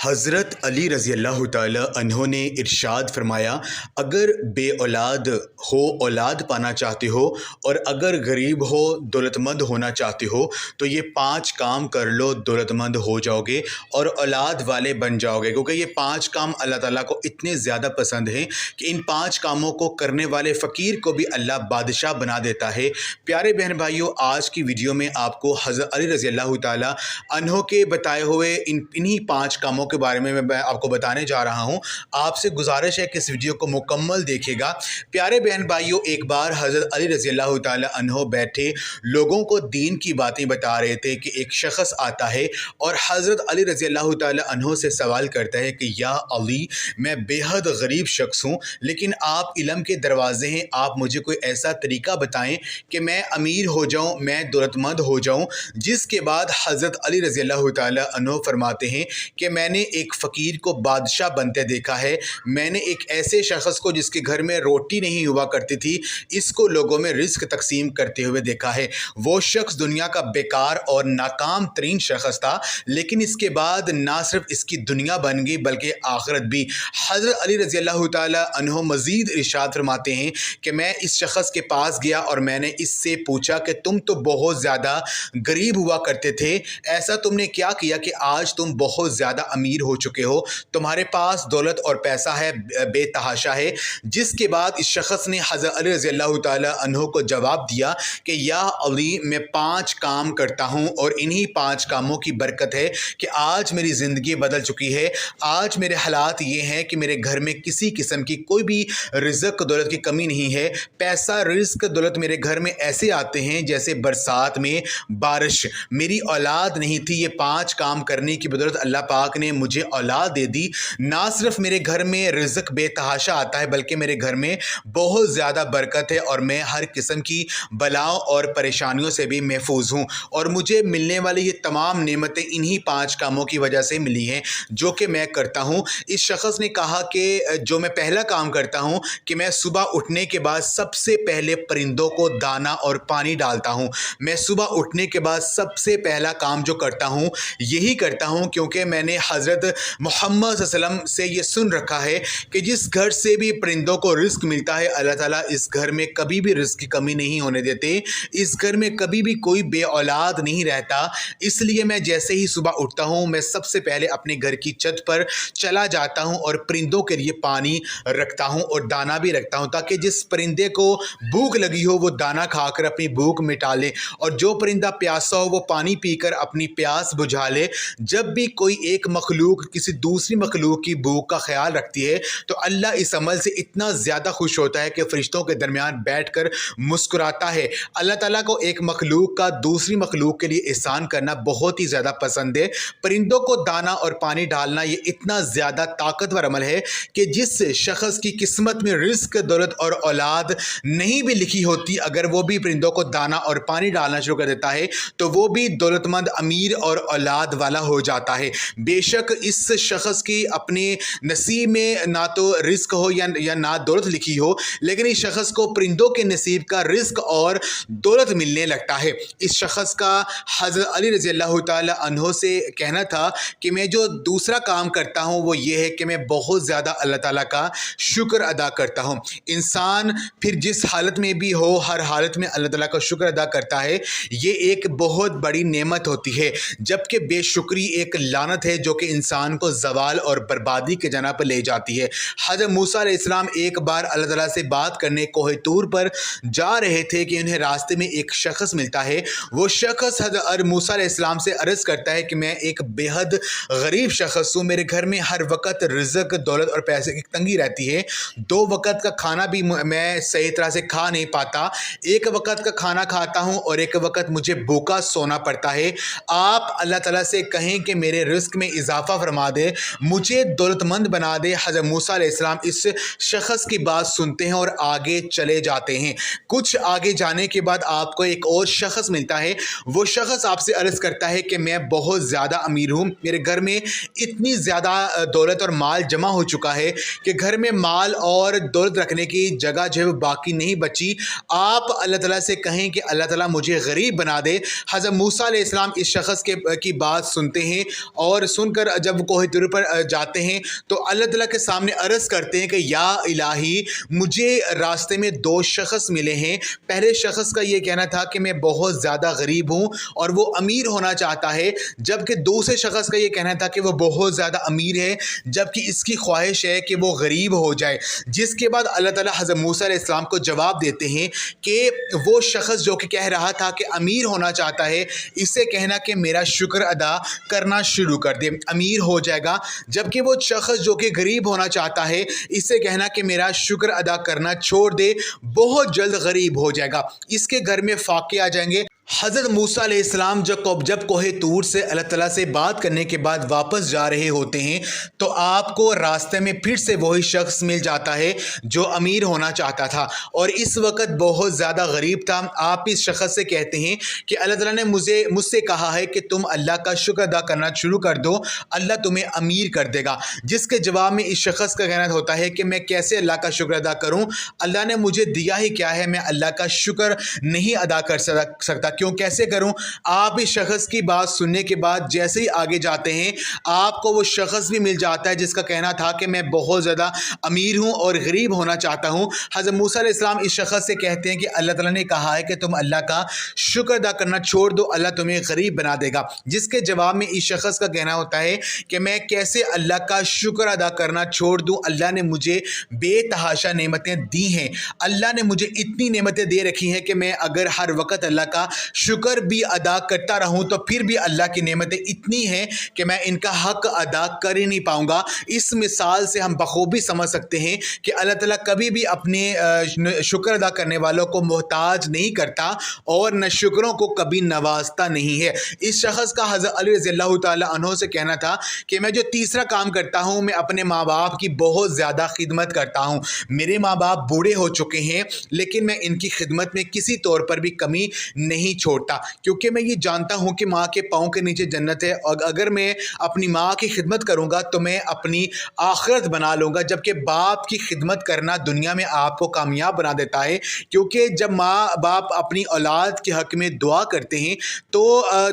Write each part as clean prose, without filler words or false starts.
हज़रत अली रज़ी अल्लाह ताला अन्हो ने इरशाद फरमाया, अगर बे औलाद हो औलाद पाना चाहते हो और अगर गरीब हो दौलतमंद होना चाहते हो तो ये 5 काम कर लो, दौलतमंद हो जाओगे और औलाद वाले बन जाओगे। क्योंकि ये 5 काम अल्लाह ताला को इतने ज़्यादा पसंद हैं कि इन 5 कामों को करने वाले फ़कीर को भी अल्लाह बादशाह बना देता है। प्यारे बहन भाइयों, आज की वीडियो में आपको हज़रत अली रज़ी अल्लाह ताला अन्हो के बताए हुए इन्हीं 5 कामों के बारे में मैं आपको बताने जा रहा हूं। आपसे गुजारिश है कि इस वीडियो को मुकम्मल देखिएगा। प्यारे बहन भाइयों, एक बार हज़रत अली रज़ी अल्लाह ताला अन्हो बैठे लोगों को दीन की बातें बता रहे थे कि एक शख्स आता है और हज़रत अली रज़ी अल्लाह ताला अन्हो से सवाल करता है कि या अली, मैं बेहद गरीब शख्स हूँ, लेकिन आप इल्म के दरवाज़े हैं, आप मुझे कोई ऐसा तरीका बताएं कि मैं अमीर हो जाऊँ, मैं दौलतमंद हो जाऊँ। जिसके बाद हज़रत अली रज़ी अल्लाह ताला अन्हो फरमाते हैं कि मैंने एक फ़कीर को बादशाह बनते देखा है, मैंने एक ऐसे शख्स को जिसके घर में रोटी नहीं हुआ करती थी, इसको लोगों में रिस्क तकसीम करते हुए देखा है। वो शख्स दुनिया का बेकार और नाकाम तरीन शख्स था, लेकिन इसके बाद ना सिर्फ इसकी दुनिया बन गई बल्कि आखिरत भी। हज़रत अली रज़ी अल्लाह ताला अन्हो मज़ीद इरशाद फरमाते हैं कि मैं इस शख्स के पास गया और मैंने इससे पूछा कि तुम तो बहुत ज़्यादा गरीब हुआ करते थे, ऐसा तुमने क्या किया कि आज तुम बहुत ज़्यादा अमीर हो चुके हो, तुम्हारे पास दौलत और पैसा है, बेतहाशा है। जिसके बाद इस शख्स ने हज़रत अली रज़ी अल्लाह ताला अन्हो को जवाब दिया कि या अली, मैं 5 काम करता हूँ और इन्हीं 5 कामों की बरकत है कि आज मेरी ज़िंदगी बदल चुकी है। आज मेरे हालात ये हैं कि मेरे घर में किसी किस्म की कोई भी रिज़्क़ दौलत की कमी नहीं है। पैसा रिज़्क़ दौलत मेरे घर में ऐसे आते हैं जैसे बरसात में बारिश। मेरी औलाद नहीं थी, ये 5 काम करने की बदौलत अल्लाह पाक ने मुझे औलाद दे दी। ना सिर्फ मेरे घर में रिज़्क़ बेतहाशा आता है बल्कि मेरे घर में बहुत ज़्यादा बरकत है और मैं हर किस्म की बलाओं और परेशानियों से भी महफूज हूँ और मुझे मिलने वाली ये तमाम नेमतें इन्हीं 5 कामों की वजह से मिली हैं जो कि मैं करता हूँ। इस शख्स ने कहा कि जो मैं पहला काम करता हूँ कि मैं सुबह उठने के बाद सबसे पहले परिंदों को दाना और पानी डालता हूँ। मैं सुबह उठने के बाद सबसे पहला काम जो करता हूँ यही करता हूँ, क्योंकि मैंने हज़रत मोहम्मद सल्लल्लाहु अलैहि वसल्लम से ये सुन रखा है कि जिस घर से भी परिंदों को रिस्क मिलता है, अल्लाह ताला इस घर में कभी भी रिस्क की कमी नहीं होने देते, इस घर में कभी भी कोई बे औलाद नहीं रहता। इसलिए मैं जैसे ही सुबह उठता हूँ मैं सबसे पहले अपने घर की छत पर चला जाता हूँ और परिंदों के लिए पानी रखता हूँ और दाना भी रखता हूँ, ताकि जिस परिंदे को भूख लगी हो वो दाना खाकर अपनी भूख मिटा ले और जो परिंदा प्यासा हो वो पानी पीकर अपनी प्यास बुझा ले। जब भी कोई एक मखलूक किसी दूसरी मखलूक की भूख का ख्याल रखती है तो अल्लाह इस अमल से इतना ज़्यादा खुश होता है कि फ़रिश्तों के दरमियान बैठकर मुस्कुराता है। अल्लाह ताला को एक मखलूक का दूसरी मखलूक के लिए एहसान करना बहुत ही ज़्यादा पसंद है। परिंदों को दाना और पानी डालना ये इतना ज़्यादा ताकतवर अमल है कि जिस शख्स की किस्मत में रिस्क, दौलत और औलाद नहीं भी लिखी होती, अगर वो भी परिंदों को दाना और पानी डालना शुरू कर देता है तो वो भी दौलतमंद, अमीर और औलाद वाला हो जाता है। बेशक इस शख्स की अपने नसीब में ना तो रिस्क हो या ना दौलत लिखी हो, लेकिन इस शख्स को परिंदों के नसीब का रिस्क और दौलत मिलने लगता है। इस शख्स का हज़रत अली रज़ी अल्लाह ताला अन्हो से कहना था कि मैं जो दूसरा काम करता हूँ वो ये है कि मैं बहुत ज़्यादा अल्लाह ताला का शुक्र अदा करता हूँ। इंसान फिर जिस हालत में भी हो, हर हालत में अल्लाह ताला का शुक्र अदा करता है, ये एक बहुत बड़ी नेमत होती है। जबकि बेशुक्री एक लानत है जो कि इंसान को ज़वाल और बर्बादी के जना पर ले जाती है। हज़रत मूसा अलैहिस्सलाम एक बार अल्लाह ताला से बात करने कोहे तूर पर जा रहे थे कि उन्हें रास्ते में एक शख्स मिलता है। वो शख्स हज़रत मूसा अलैहिस्सलाम से अर्ज़ करता है कि मैं एक बेहद गरीब शख्स हूँ, मेरे घर में हर वक्त रिज़्क़, दौलत और पैसे की तंगी रहती है। 2 वक्त का खाना भी मैं सही तरह से खा नहीं पाता, एक वक्त का खाना खाता हूँ और एक वक्त मुझे भूखा सोना पड़ता है। आप अल्लाह ताला से कहें कि मेरे रिस्क में इजाफ़ा फरमा दे, मुझे दौलतमंद बना दे। हज़रत मूसा अलैहिस्सलाम इस शख्स की बात सुनते हैं और आगे चले जाते हैं। कुछ आगे जाने के बाद आपको एक और शख्स मिलता है। वो शख्स आपसे अर्ज़ करता है कि मैं बहुत ज़्यादा अमीर हूँ, मेरे घर में इतनी ज़्यादा दौलत और माल जमा हो चुका है कि घर में माल और दौलत रखने की जगह जो है बाकी नहीं बची। आप अल्लाह ताला से कहें कि अल्लाह ताला मुझे गरीब बना दे। हज़रत मूसा अलैहिस्सलाम इस शख्स की बात सुनते हैं और सुनकर जब वो कोह तूर पर जाते हैं तो अल्लाह ताला के सामने अर्ज़ करते हैं कि या इलाही, मुझे रास्ते में 2 शख्स मिले हैं। पहले शख्स का ये कहना था कि मैं बहुत ज़्यादा गरीब हूँ और वो अमीर होना चाहता है, जबकि दूसरे शख्स का ये कहना था कि वो बहुत ज़्यादा अमीर है जबकि इसकी ख्वाहिश है कि वो गरीब हो जाए। जिसके बाद अल्लाह ताला हज़रत मूसा अलैहिस्सलाम को जवाब देते हैं कि वो शख्स जो कि कह रहा था कि अमीर होना चाहता है, इससे कहना कि मेरा शुक्र अदा करना शुरू कर दे, अमीर हो जाएगा। जबकि वो शख्स जो कि गरीब होना चाहता है, इससे कहना कि मेरा शुक्र अदा करना छोड़ दे, बहुत जल्द गरीब हो जाएगा। इसके घर में फाके आ जाएंगे। हज़रत मूसा अलैहिस्सलाम जब कोह तूर से अल्लाह ताला से बात करने के बाद वापस जा रहे होते हैं तो आपको रास्ते में फिर से वही शख्स मिल जाता है जो अमीर होना चाहता था और इस वक्त बहुत ज़्यादा गरीब था। आप इस शख्स से कहते हैं कि अल्लाह ताला ने मुझसे कहा है कि तुम अल्लाह का शुक्र अदा करना शुरू कर दो, अल्लाह तुम्हें अमीर कर देगा। जिसके जवाब में इस शख्स का कहना होता है कि मैं कैसे अल्लाह का शुक्र अदा करूँ, अल्लाह ने मुझे दिया ही क्या है, मैं अल्लाह का शुक्र नहीं अदा कर सकता, क्यों कैसे करूं। आप इस शख्स की बात सुनने के बाद जैसे ही आगे जाते हैं आपको वो शख्स भी मिल जाता है जिसका कहना था कि मैं बहुत ज़्यादा अमीर हूं और गरीब होना चाहता हूं। हज़रत मूसा अलैहिस्सलाम इस शख्स से कहते हैं कि अल्लाह ताला ने कहा है कि तुम अल्लाह का शुक्र अदा करना छोड़ दो, अल्लाह तुम्हें गरीब बना देगा। जिसके जवाब में इस शख्स का कहना होता है कि मैं कैसे अल्लाह का शुक्र अदा करना छोड़ दूँ, अल्लाह ने मुझे बेतहाशा नेमतें दी हैं, अल्लाह ने मुझे इतनी नेमतें दे रखी हैं कि मैं अगर हर वक्त अल्लाह का शुक्र भी अदा करता रहूं तो फिर भी अल्लाह की नेमतें इतनी हैं कि मैं इनका हक अदा कर ही नहीं पाऊंगा। इस मिसाल से हम बखूबी समझ सकते हैं कि अल्लाह ताला कभी भी अपने शुक्र अदा करने वालों को मोहताज नहीं करता और न शुक्रों को कभी नवाजता नहीं है। इस शख्स का हज़रत अली रज़ियल्लाहु ताला अन्हु से कहना था कि मैं जो तीसरा काम करता हूँ, मैं अपने माँ बाप की बहुत ज़्यादा खिदमत करता हूँ। मेरे माँ बाप बूढ़े हो चुके हैं लेकिन मैं इनकी खिदमत में किसी तौर पर भी कमी नहीं छोड़ता, क्योंकि मैं ये जानता हूँ कि माँ के पाँव के नीचे जन्नत है और अगर मैं अपनी माँ की खिदमत करूँगा तो मैं अपनी आखिरत बना लूँगा। जबकि बाप की खिदमत करना दुनिया में आपको कामयाब बना देता है, क्योंकि जब माँ बाप अपनी औलाद के हक़ में दुआ करते हैं तो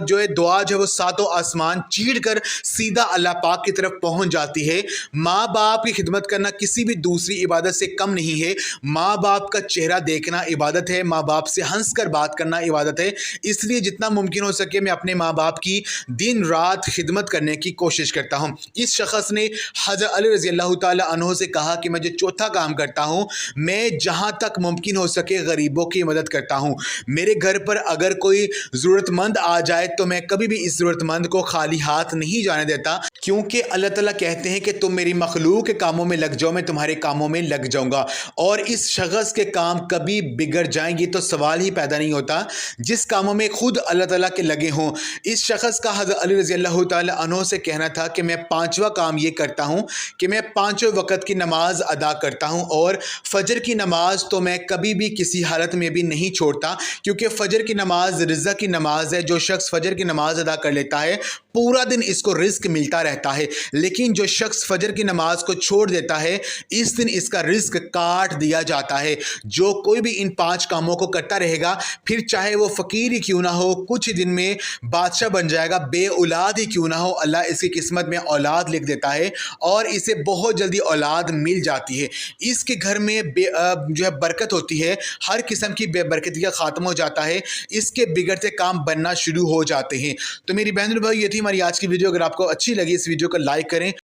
जो है दुआ जो है वो सातों आसमान चीर कर सीधा अल्लाह पाक की तरफ पहुँच जाती है। माँ बाप की खिदमत करना किसी भी दूसरी इबादत से कम नहीं है। माँ बाप का चेहरा देखना इबादत है, माँ बाप से हंस कर बात करना इबादत है। इसलिए जितना मुमकिन हो सके मैं अपने माँ बाप की दिन रात खिदमत करने की कोशिश करता हूँ। इस शख्स ने हज़रत अली रज़ियल्लाहु ताला अन्हु से कहा कि मैं जो चौथा काम करता हूँ, मैं जहाँ तक मुमकिन हो सके गरीबों की मदद करता हूँ। मेरे घर पर अगर कोई ज़रूरतमंद आ जाए तो मैं कभी भी इस ज़रूरतमंद को खाली हाथ नहीं जाने देता, क्योंकि अल्लाह ताला कहते हैं कि तुम मेरी मखलूक के कामों में लग जाओ, मैं तुम्हारे कामों में लग जाऊँगा। और इस शख्स के काम कभी बिगड़ जाएंगे तो सवाल ही पैदा नहीं होता जिस कामों में खुद अल्लाह ताला के लगे हों। इस शख्स का हज़रत अली रज़ियल्लाहु ताला अन्हु से कहना था कि मैं पांचवा काम ये करता हूँ कि मैं पांचों वक़्त की नमाज अदा करता हूँ और फ़जर की नमाज तो मैं कभी भी किसी हालत में भी नहीं छोड़ता, क्योंकि फ़जर की नमाज रिज़्क़ की नमाज है। जो शख्स फ़जर की नमाज अदा कर लेता है पूरा दिन इसको रिज़्क़ मिलता रहता है, लेकिन जो शख्स फ़जर की नमाज को छोड़ देता है इस दिन इसका रिज़्क़ काट दिया जाता है। जो कोई भी इन 5 कामों को करता रहेगा, फिर चाहे वो फ़कीर ही क्यों ना हो, कुछ ही दिन में बादशाह बन जाएगा। बे औलाद ही क्यों ना हो, अल्लाह इसकी किस्मत में औलाद लिख देता है और इसे बहुत जल्दी औलाद मिल जाती है। इसके घर में जो है बरकत होती है, हर किस्म की बेबरकती का ख़ात्मा हो जाता है, इसके बिगड़ते काम बनना शुरू हो जाते हैं। तो मेरी बहन भाई, ये थी हमारी आज की वीडियो। अगर आपको अच्छी लगी इस वीडियो को लाइक करें।